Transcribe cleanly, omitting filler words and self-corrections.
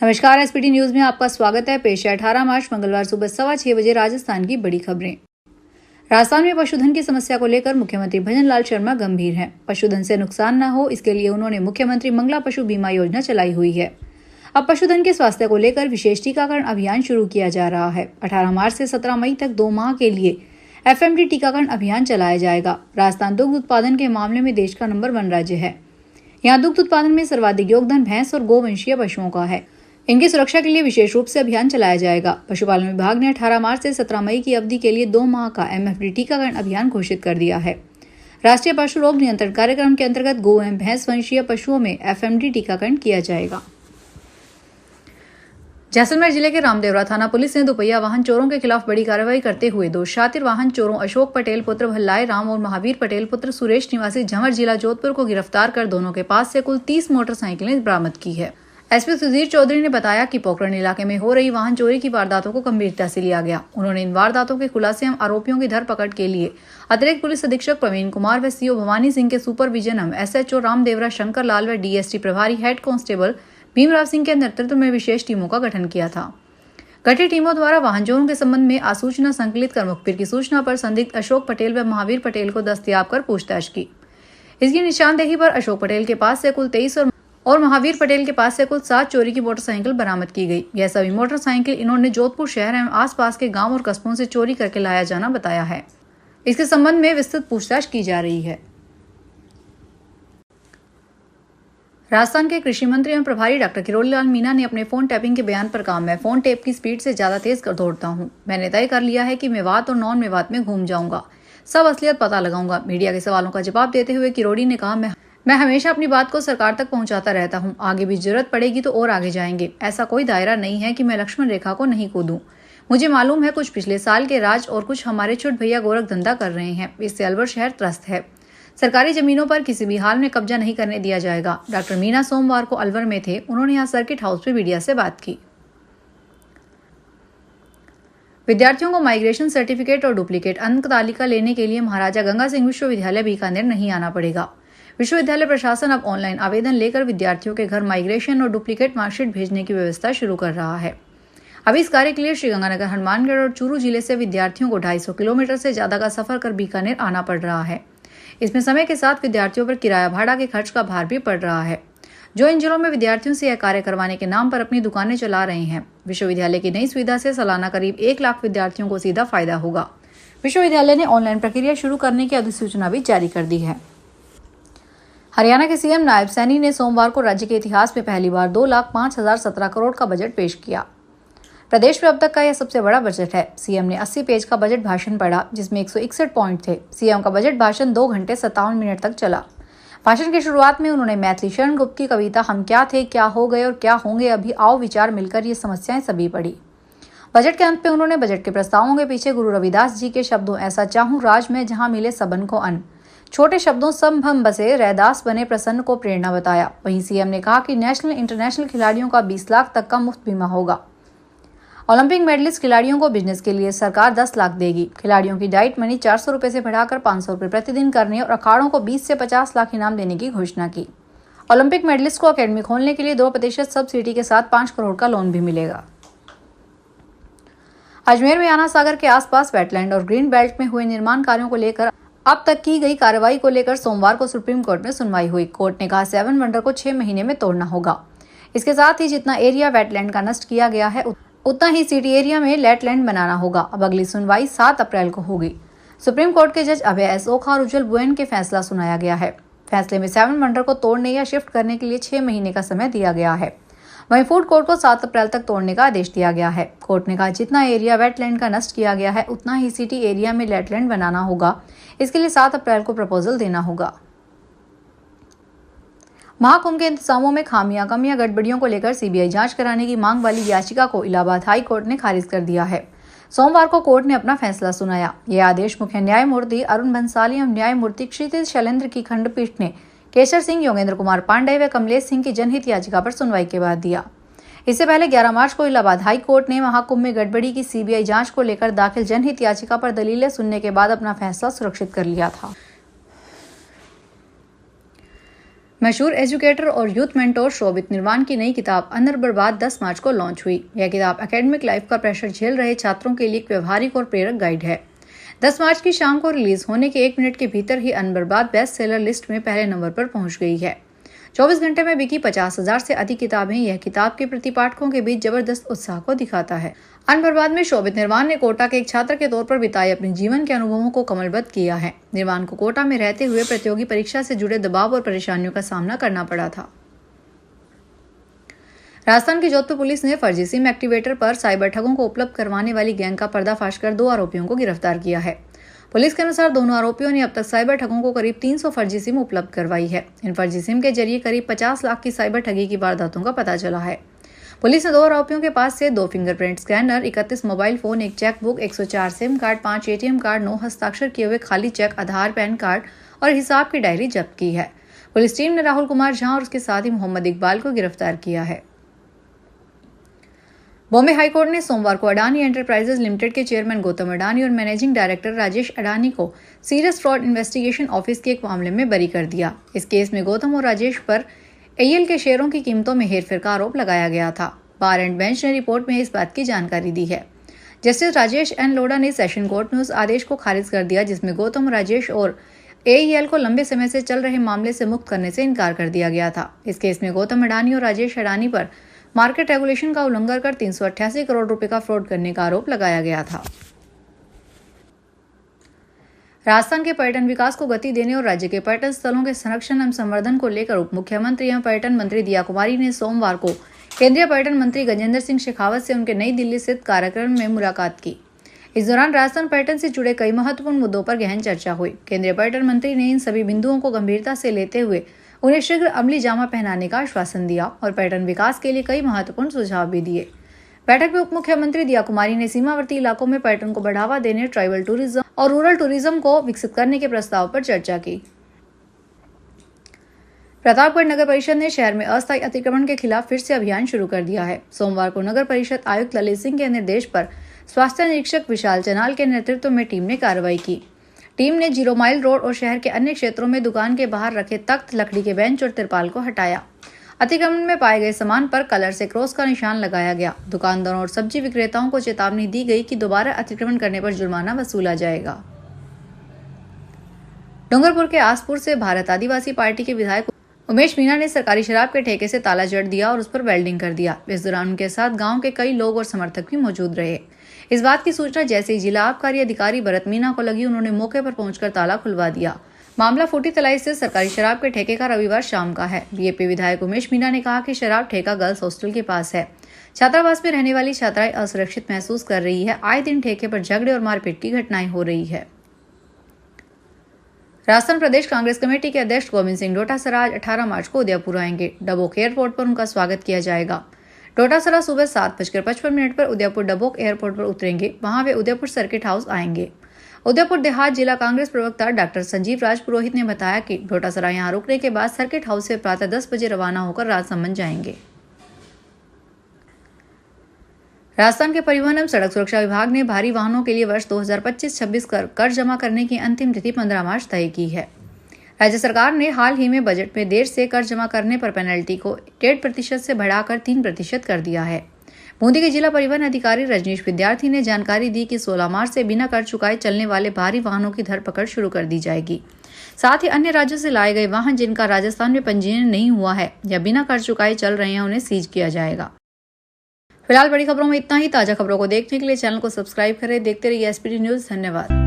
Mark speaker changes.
Speaker 1: नमस्कार, SPT news में आपका स्वागत है। पेश है 18 मार्च मंगलवार सुबह 6:15 बजे राजस्थान की बड़ी खबरें। राजस्थान में पशुधन की समस्या को लेकर मुख्यमंत्री भजन लाल शर्मा गंभीर हैं। पशुधन से नुकसान न हो, इसके लिए उन्होंने मुख्यमंत्री मंगला पशु बीमा योजना चलाई हुई है। अब पशुधन के स्वास्थ्य को लेकर विशेष टीकाकरण अभियान शुरू किया जा रहा है। 18 मार्च से 17 मई तक 2 माह के लिए FMD टीकाकरण अभियान चलाया जाएगा। राजस्थान दुग्ध उत्पादन के मामले में देश का नंबर 1 राज्य है। यहाँ दुग्ध उत्पादन में सर्वाधिक योगदान भैंस और गोवंशीय पशुओं का है। इनकी सुरक्षा के लिए विशेष रूप से अभियान चलाया जाएगा। पशुपालन विभाग ने 18 मार्च से 17 मई की अवधि के लिए 2 माह का MFD टीकाकरण अभियान घोषित कर दिया है। राष्ट्रीय पशु रोग नियंत्रण कार्यक्रम के अंतर्गत गो एवं भैंस वंशीय पशुओं में FMD टीकाकरण किया जाएगा। जैसलमेर जिले के रामदेवरा थाना पुलिस ने दुपहिया वाहन चोरों के खिलाफ बड़ी कार्रवाई करते हुए 2 शातिर वाहन चोरों अशोक पटेल पुत्र भल्लाए राम और महावीर पटेल पुत्र सुरेश निवासी झंवर जिला जोधपुर को गिरफ्तार कर दोनों के पास से कुल 30 मोटरसाइकिलें बरामद की है। एसपी सुधीर चौधरी ने बताया कि पोखरण इलाके में हो रही वाहन चोरी की वारदातों को गंभीरता से लिया गया। उन्होंने इन वारदातों के खुलासे एवं आरोपियों की धरपकड़ के लिए अतिरिक्त पुलिस अधीक्षक प्रवीण कुमार व CO भवानी सिंह के सुपरविजन एवं SHO रामदेवरा शंकर लाल व DST प्रभारी हेड कांस्टेबल भीमराव सिंह के नेतृत्व में विशेष टीमों का गठन किया था। गठित टीमों द्वारा वाहन चोरों के संबंध में आसूचना संकलित कर मुखबिर की सूचना पर संदिग्ध अशोक पटेल व महावीर पटेल को दस्तयाब कर पूछताछ की। इसकी निशानदेही पर अशोक पटेल के पास से कुल 23 और महावीर पटेल के पास से कुल 7 चोरी की मोटरसाइकिल बरामद की गई। यह सभी मोटरसाइकिल इन्होंने जोधपुर शहर एवं आसपास के गांव और कस्बों से चोरी करके लाया जाना बताया है। इसके संबंध में विस्तृत पूछताछ की जा रही है। राजस्थान के कृषि मंत्री एवं प्रभारी डॉक्टर किरोड़ी लाल मीणा ने अपने फोन टैपिंग के बयान पर कहा, मैं फोन टेप की स्पीड से ज्यादा तेज कर दौड़ता हूँ। मैंने तय कर लिया है कि मेवात और नॉन मेवात में घूम जाऊंगा, सब असलियत पता लगाऊंगा। मीडिया के सवालों का जवाब देते हुए किरोड़ी ने कहा, मैं हमेशा अपनी बात को सरकार तक पहुंचाता रहता हूं। आगे भी जरूरत पड़ेगी तो और आगे जाएंगे। ऐसा कोई दायरा नहीं है कि मैं लक्ष्मण रेखा को नहीं कूदूं। मुझे मालूम है कुछ पिछले साल के राज और कुछ हमारे छोट भैया गोरख धंधा कर रहे हैं। इससे अलवर शहर त्रस्त है। सरकारी जमीनों पर किसी भी हाल में कब्जा नहीं करने दिया जाएगा। डॉक्टर मीणा सोमवार को अलवर में थे। उन्होंने यहाँ सर्किट हाउस में मीडिया से बात की। विद्यार्थियों को माइग्रेशन सर्टिफिकेट और डुप्लीकेट अंक तालिका लेने के लिए महाराजा गंगा सिंह विश्वविद्यालय बीकानेर नहीं आना पड़ेगा। विश्वविद्यालय प्रशासन अब ऑनलाइन आवेदन लेकर विद्यार्थियों के घर माइग्रेशन और डुप्लीकेट मार्कशीट भेजने की व्यवस्था शुरू कर रहा है। अभी इस कार्य के लिए श्रीगंगानगर, हनुमानगढ़ और चूरू जिले से विद्यार्थियों को 250 किलोमीटर से ज्यादा का सफर कर बीकानेर आना पड़ रहा है। इसमें समय के साथ विद्यार्थियों पर किराया भाड़ा के खर्च का भार भी पड़ रहा है, जो इन जिलों में विद्यार्थियों से यह कार्य करवाने के नाम पर अपनी दुकानें चला रहे हैं। विश्वविद्यालय की नई सुविधा से सालाना करीब 1 लाख विद्यार्थियों को सीधा फायदा होगा। विश्वविद्यालय ने ऑनलाइन प्रक्रिया शुरू करने की अधिसूचना भी जारी कर दी है। हरियाणा के CM नायब सैनी ने सोमवार को राज्य के इतिहास में पहली बार 2,05,017 करोड़ का बजट पेश किया। प्रदेश में अब तक का यह सबसे बड़ा बजट है। CM ने 80 पेज का बजट भाषण पढ़ा, जिसमें 161 पॉइंट थे। CM का बजट भाषण 2 घंटे 57 मिनट तक चला। भाषण की शुरुआत में उन्होंने मैथिली शरण गुप्त की कविता हम क्या थे, क्या हो गए और क्या होंगे, अभी आओ विचार मिलकर ये समस्याएं सभी पढ़ी। बजट के अंत में उन्होंने बजट के प्रस्तावों के पीछे गुरु रविदास जी के शब्दों ऐसा चाहूं राज में जहां मिले सबन को अन्न, छोटे शब्दों संभम बसे रैदास बने प्रसन्न को प्रेरणा बताया। वहीं CM ने कहा कि नेशनल इंटरनेशनल खिलाड़ियों का 20 लाख तक का मुफ्त बीमा होगा। ओलंपिक मेडलिस्ट खिलाड़ियों को बिजनेस के लिए सरकार 10 लाख देगी। खिलाड़ियों की डाइट मनी 400 रुपए से बढ़ाकर 500 रुपए प्रतिदिन करने और अखाड़ों को 20 से 50 लाख इनाम देने की घोषणा की। ओलंपिक मेडलिस्ट को अकेडमी खोलने के लिए 2% सब्सिडी के साथ 5 करोड़ का लोन भी मिलेगा। अजमेर में आना सागर के आसपास वेटलैंड और ग्रीन बेल्ट में हुए निर्माण कार्यों को लेकर अब तक की गई कार्रवाई को लेकर सोमवार को सुप्रीम कोर्ट में सुनवाई हुई। कोर्ट ने कहा 7 वंडर को 6 महीने में तोड़ना होगा। इसके साथ ही जितना एरिया वेटलैंड का नष्ट किया गया है उतना ही सिटी एरिया में लेटलैंड बनाना होगा। अब अगली सुनवाई 7 अप्रैल को होगी। सुप्रीम कोर्ट के जज अभय S ओखा और उज्जवल बुएन के फैसला सुनाया गया है। फैसले में 7 वंडर को तोड़ने या शिफ्ट करने के लिए 6 महीने का समय दिया गया है। वहीं फूड कोर्ट को 7 अप्रैल तक तोड़ने का आदेश दिया गया है। कोर्ट ने कहा जितना एरिया वेटलैंड का नष्ट किया गया है उतना ही सिटी एरिया में लेटलैंड बनाना होगा। इसके लिए 7 अप्रैल को प्रपोजल देना होगा। महाकुंभ के इंतजामों में खामियां, कमियां, गड़बड़ियों को लेकर CBI जांच कराने की मांग वाली याचिका को इलाहाबाद हाई कोर्ट ने खारिज कर दिया है। सोमवार को कोर्ट ने अपना फैसला सुनाया। यह आदेश मुख्य न्यायमूर्ति अरुण भंसाली एवं न्यायमूर्ति क्षितिज शैलेंद्र की खंडपीठ ने केशर सिंह, योगेंद्र कुमार पांडे व कमलेश सिंह की जनहित याचिका पर सुनवाई के बाद दिया। इससे पहले 11 मार्च को इलाहाबाद हाई कोर्ट ने महाकुंभ में गड़बड़ी की CBI जांच को लेकर दाखिल जनहित याचिका पर दलीलें सुनने के बाद अपना फैसला सुरक्षित कर लिया था। मशहूर एजुकेटर और यूथ मेंटोर शोभित निर्वाण की नई किताब अंदर बर्बाद 10 मार्च को लॉन्च हुई। यह किताब एकेडमिक लाइफ का प्रेशर झेल रहे छात्रों के लिए एक व्यवहारिक और प्रेरक गाइड है। 10 मार्च की शाम को रिलीज होने के 1 मिनट के भीतर ही अंदर बर्बाद बेस्ट सेलर लिस्ट में पहले नंबर पर पहुंच गई है। 24 घंटे में बिकी 50,000 से अधिक किताबें। यह किताब के प्रति पाठकों के बीच जबरदस्त उत्साह को दिखाता है। अन बर्बाद में शोभित निर्वाण ने कोटा के एक छात्र के तौर पर बिताए अपने जीवन के अनुभवों को कमलबद्ध किया है। निर्वाण को कोटा में रहते हुए प्रतियोगी परीक्षा से जुड़े दबाव और परेशानियों का सामना करना पड़ा था। राजस्थान की जोधपुर पुलिस ने फर्जी सिम एक्टिवेटर पर साइबर ठगों को उपलब्ध करवाने वाली गैंग का पर्दाफाश कर 2 आरोपियों को गिरफ्तार किया है। पुलिस के अनुसार दोनों आरोपियों ने अब तक साइबर ठगों को करीब 300 फर्जी सिम उपलब्ध करवाई है। इन फर्जी सिम के जरिए करीब 50 लाख की साइबर ठगी की वारदातों का पता चला है। पुलिस ने 2 आरोपियों के पास से 2 fingerprint scanner, 31 mobile phone, 1 chequebook, 104 SIM card, 5 ATM card, 9 हस्ताक्षर किए हुए खाली चेक, आधार, पैन कार्ड और हिसाब की डायरी जब्त की है। पुलिस टीम ने राहुल कुमार झा और उसके साथ ही मोहम्मद इकबाल को गिरफ्तार किया है। बॉम्बे हाईकोर्ट ने सोमवार को अडानी एंटरप्राइजेज लिमिटेड के चेयरमैन गौतम अडानी और मैनेजिंग डायरेक्टर राजेश अडानी को सीरियस फ्रॉड इन्वेस्टिगेशन ऑफिस के एक मामले में बरी कर दिया। इस केस में गौतम और राजेश पर AEL के शेयरों की कीमतों में हेरफेर का आरोप लगाया गया था। बार एंड बेंच ने रिपोर्ट में इस बात की जानकारी दी है। जस्टिस राजेश N लोढ़ा ने सेशन कोर्ट में उस आदेश को खारिज कर दिया जिसमें गौतम, राजेश और AEL को लंबे समय से चल रहे मामले से मुक्त करने से इनकार कर दिया गया था। इस केस में गौतम अडानी और राजेश अडानी पर मार्केट रेगुलेशन का उल्लंघन कर 388 करोड़ रुपए का फ्रॉड करने का आरोप लगाया गया था। राजस्थान के पर्यटन विकास को गति देने और राज्य के पर्यटन स्थलों के संरक्षण एवं संवर्धन को लेकर उप मुख्यमंत्री एवं पर्यटन मंत्री दिया कुमारी ने सोमवार को केंद्रीय पर्यटन मंत्री गजेंद्र सिंह शेखावत से उनके नई दिल्ली स्थित कार्यक्रम में मुलाकात की। इस दौरान राजस्थान पर्यटन से जुड़े कई महत्वपूर्ण मुद्दों पर गहन चर्चा हुई। केंद्रीय पर्यटन मंत्री ने इन सभी बिंदुओं को गंभीरता से लेते हुए उन्हें शीघ्र अमली जामा पहनाने का आश्वासन दिया और पर्यटन विकास के लिए कई महत्वपूर्ण सुझाव भी दिए। बैठक में उप मुख्यमंत्री दिया कुमारी ने सीमावर्ती इलाकों में पर्यटन को बढ़ावा देने, ट्राइबल टूरिज्म और रूरल टूरिज्म को विकसित करने के प्रस्ताव पर चर्चा की। प्रतापगढ़ नगर परिषद ने शहर में अस्थायी अतिक्रमण के खिलाफ फिर से अभियान शुरू कर दिया है। सोमवार को नगर परिषद आयुक्त ललित सिंह के निर्देश पर स्वास्थ्य निरीक्षक विशाल चनाल के नेतृत्व में टीम ने कार्रवाई की। टीम ने 0 माइल रोड और शहर के अन्य क्षेत्रों में दुकान के बाहर रखे तख्त, लकड़ी के बेंच और तिरपाल को हटाया। अतिक्रमण में पाए गए सामान पर कलर से क्रॉस का निशान लगाया गया। दुकानदारों और सब्जी विक्रेताओं को चेतावनी दी गई कि दोबारा अतिक्रमण करने पर जुर्माना वसूला जाएगा। डूंगरपुर के आसपुर से भारत आदिवासी पार्टी के विधायक उमेश मीणा ने सरकारी शराब के ठेके से ताला जड़ दिया और उस पर वेल्डिंग कर दिया। इस दौरान उनके साथ गांव के कई लोग और समर्थक भी मौजूद रहे। इस बात की सूचना जैसे ही जिला आबकारी अधिकारी भरत मीणा को लगी, उन्होंने मौके पर पहुंचकर ताला खुलवा दिया। मामला फूटी तलाई से सरकारी शराब के ठेके का रविवार शाम का है। बीजेपी विधायक उमेश मीणा ने कहा कि शराब ठेका गर्ल्स हॉस्टल के पास है। छात्रावास में रहने वाली छात्राएं असुरक्षित महसूस कर रही है। आए दिन ठेके पर झगड़े और मारपीट की घटनाएं हो रही है। राजस्थान प्रदेश कांग्रेस कमेटी के अध्यक्ष गोविंद सिंह डोटासरा आज 18 मार्च को उदयपुर आएंगे। डबोक एयरपोर्ट पर उनका स्वागत किया जाएगा। डोटासरा सुबह 7:55 पर उदयपुर डबोक एयरपोर्ट पर उतरेंगे। वहां वे उदयपुर सर्किट हाउस आएंगे। उदयपुर देहात जिला कांग्रेस प्रवक्ता डॉक्टर संजीव राज पुरोहित ने बताया कि डोटासरा यहां रुकने के बाद सर्किट हाउस से प्रातः 10 बजे रवाना होकर राजसमंद जाएंगे। राजस्थान के परिवहन एवं सड़क सुरक्षा विभाग ने भारी वाहनों के लिए वर्ष 2025-26 कर जमा करने की अंतिम तिथि 15 मार्च तय की है। राज्य सरकार ने हाल ही में बजट में देर से कर जमा करने पर पेनल्टी को 1.5% से बढ़ाकर 3% कर दिया है। बूंदी के जिला परिवहन अधिकारी रजनीश विद्यार्थी ने जानकारी दी कि 16 मार्च से बिना कर चुकाए चलने वाले भारी वाहनों की धरपकड़ शुरू कर दी जाएगी। साथ ही अन्य राज्यों से लाए गए वाहन जिनका राजस्थान में पंजीयन नहीं हुआ है या बिना कर चुकाए चल रहे हैं, उन्हें सीज किया जाएगा। फिलहाल बड़ी खबरों में इतना ही। ताजा खबरों को देखने के लिए चैनल को सब्सक्राइब करें। देखते रहिए SPD न्यूज। धन्यवाद।